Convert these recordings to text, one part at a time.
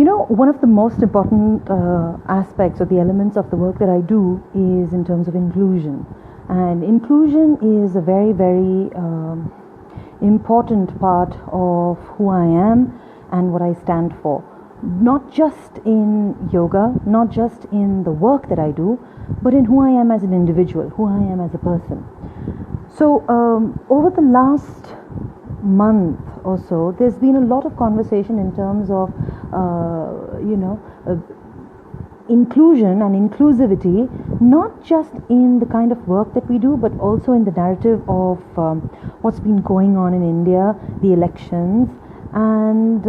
One of the most important aspects or the elements of the work that I do is in terms of inclusion. And inclusion is a very, very important part of who I am and what I stand for. Not just in yoga, not just in the work that I do, but in who I am as an individual, who I am as a person. So over the last month or so, there's been a lot of conversation in terms of inclusion and inclusivity, not just in the kind of work that we do, but also in the narrative of what's been going on in India, the elections, and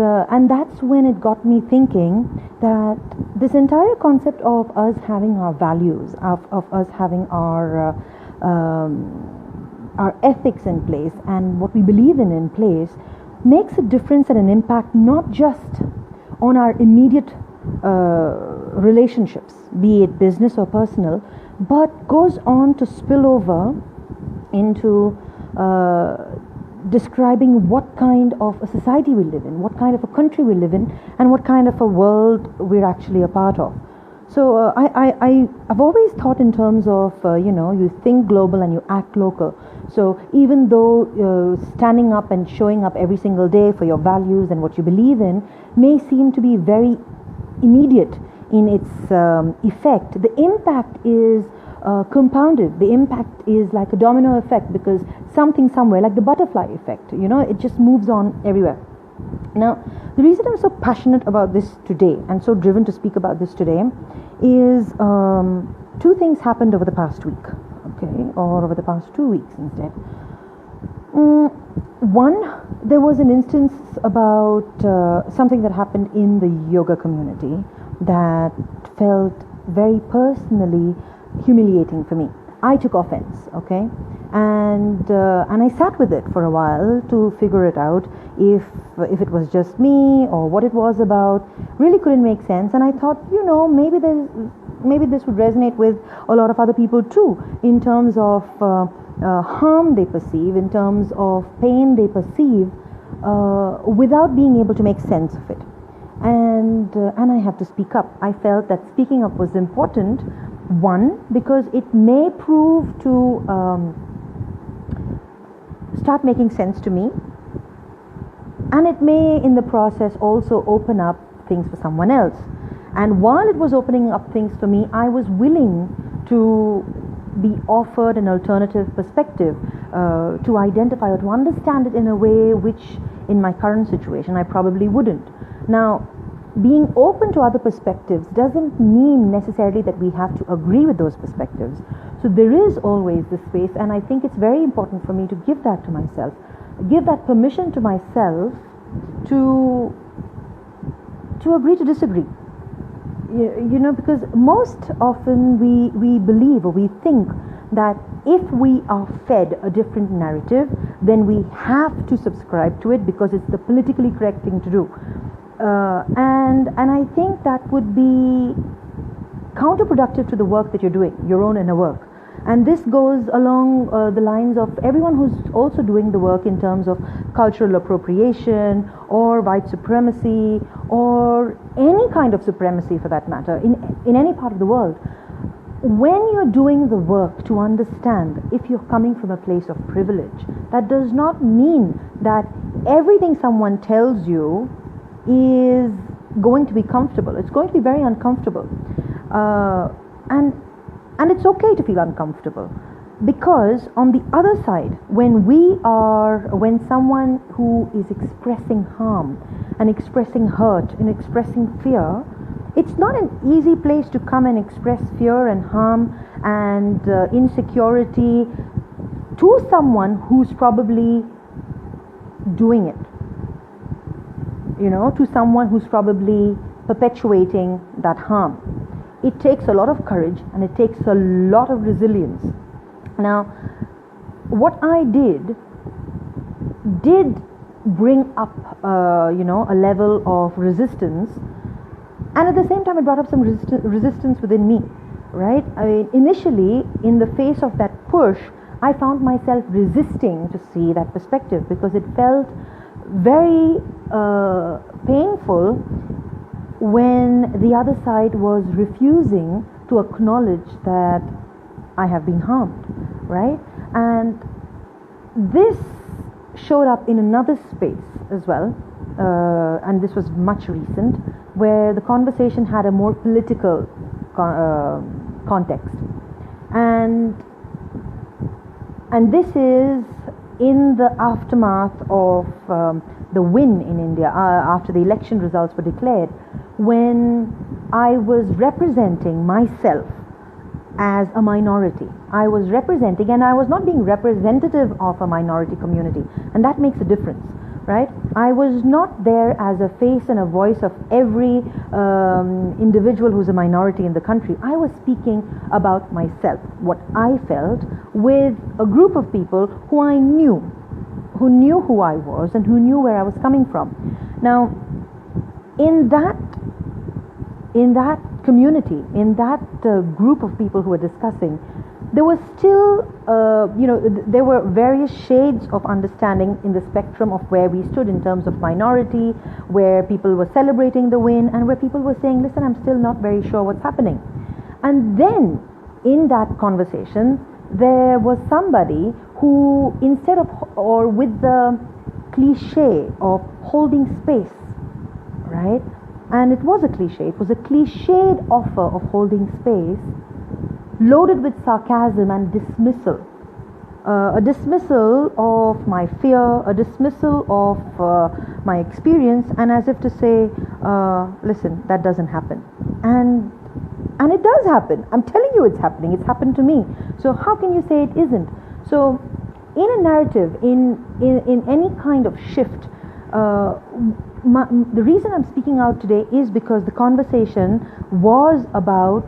that's when it got me thinking that this entire concept of us having our values, of us having our ethics in place and what we believe in place, makes a difference and an impact not just on our immediate relationships, be it business or personal, but goes on to spill over into describing what kind of a society we live in, what kind of a country we live in, and what kind of a world we're actually a part of. So I've always thought in terms of, you think global and you act local. So even though standing up and showing up every single day for your values and what you believe in may seem to be very immediate in its effect, the impact is compounded. The impact is like a domino effect, because something somewhere, like the butterfly effect, it just moves on everywhere. Now, the reason I'm so passionate about this today and so driven to speak about this today is two things happened over the past week, or over the past 2 weeks instead. One, there was an instance about something that happened in the yoga community that felt very personally humiliating for me. I took offense, and I sat with it for a while to figure it out, if it was just me or what it was about. Really couldn't make sense, and I thought, maybe this would resonate with a lot of other people too, in terms of harm they perceive, in terms of pain they perceive, without being able to make sense of it. And I had to speak up. I felt that speaking up was important. One, because it may prove to start making sense to me, and it may in the process also open up things for someone else. And while it was opening up things for me, I was willing to be offered an alternative perspective, to identify or to understand it in a way which in my current situation I probably wouldn't. Now, being open to other perspectives doesn't mean necessarily that we have to agree with those perspectives. So there is always this space, and I think it's very important for me to give that to myself, give that permission to myself to agree to disagree. Because most often we believe or we think that if we are fed a different narrative, then we have to subscribe to it because it's the politically correct thing to do. And I think that would be counterproductive to the work that you're doing, your own inner work. And this goes along the lines of everyone who's also doing the work in terms of cultural appropriation or white supremacy or any kind of supremacy for that matter in any part of the world. When you're doing the work to understand, if you're coming from a place of privilege, that does not mean that everything someone tells you is going to be comfortable. It's going to be very uncomfortable, and it's okay to feel uncomfortable, because on the other side, when someone who is expressing harm and expressing hurt and expressing fear, it's not an easy place to come and express fear and harm and insecurity to someone who's probably doing it. To someone who's probably perpetuating that harm. It takes a lot of courage and it takes a lot of resilience. Now, what I did bring up, a level of resistance, and at the same time it brought up some resistance within me, right? Initially, in the face of that push, I found myself resisting to see that perspective because it felt very painful when the other side was refusing to acknowledge that I have been harmed, right? And this showed up in another space as well, and this was much recent, where the conversation had a more political context. And this is in the aftermath of the win in India, after the election results were declared, when I was representing myself as a minority. I was representing, and I was not being representative of a minority community, and that makes a difference, right? I was not there as a face and a voice of every individual who's a minority in the country. I was speaking about myself, what I felt, with a group of people who I knew, who knew who I was and who knew where I was coming from. Now, in that community, in that group of people who were discussing, there was still, there were various shades of understanding in the spectrum of where we stood in terms of minority, where people were celebrating the win and where people were saying, listen, I'm still not very sure what's happening. And then in that conversation, there was somebody who, instead of, or with the cliche of holding space, right? And it was a cliche, it was a cliched offer of holding space, loaded with sarcasm and dismissal. A dismissal of my fear, a dismissal of my experience, and as if to say, listen, that doesn't happen. And it does happen. I'm telling you it's happening. It's happened to me. So how can you say it isn't? So in a narrative, in any kind of shift, the reason I'm speaking out today is because the conversation was about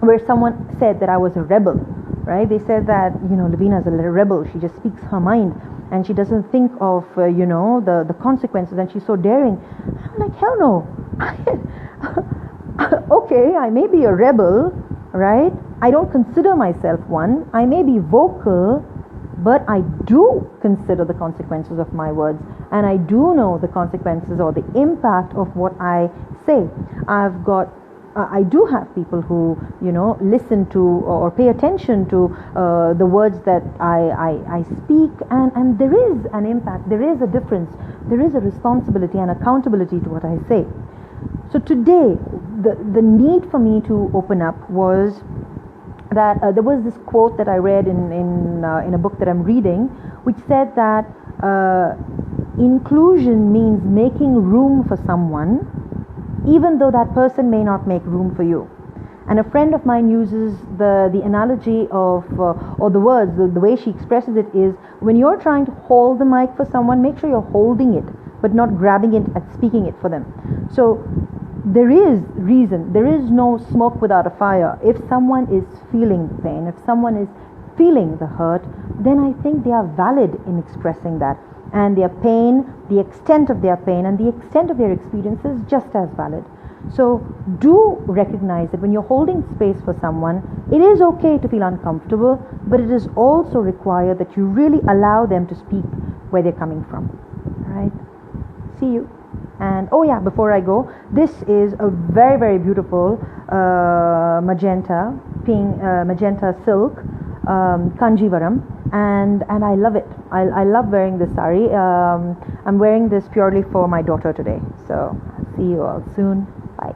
where someone said that I was a rebel, right? They said that, Lavina's a rebel. She just speaks her mind and she doesn't think of, the consequences, and she's so daring. I'm like, hell no. Okay, I may be a rebel, right? I don't consider myself one. I may be vocal, but I do consider the consequences of my words, and I do know the consequences or the impact of what I say. I do have people who, listen to or pay attention to the words that I speak, and there is an impact, there is a difference, there is a responsibility and accountability to what I say. So today, the need for me to open up was that there was this quote that I read in a book that I'm reading, which said that inclusion means making room for someone, even though that person may not make room for you. And a friend of mine uses the analogy of, or the words, the way she expresses it is, when you're trying to hold the mic for someone, make sure you're holding it, but not grabbing it and speaking it for them. So there is reason, there is no smoke without a fire. If someone is feeling pain, if someone is feeling the hurt, then I think they are valid in expressing that. And their pain, the extent of their pain and the extent of their experience is just as valid. So do recognize that when you're holding space for someone, it is okay to feel uncomfortable, but it is also required that you really allow them to speak where they're coming from. All right? See you. And oh yeah, before I go, this is a very, very beautiful magenta silk Kanjivaram, and I love it. I love wearing this sari. I'm wearing this purely for my daughter today. So see you all soon. Bye.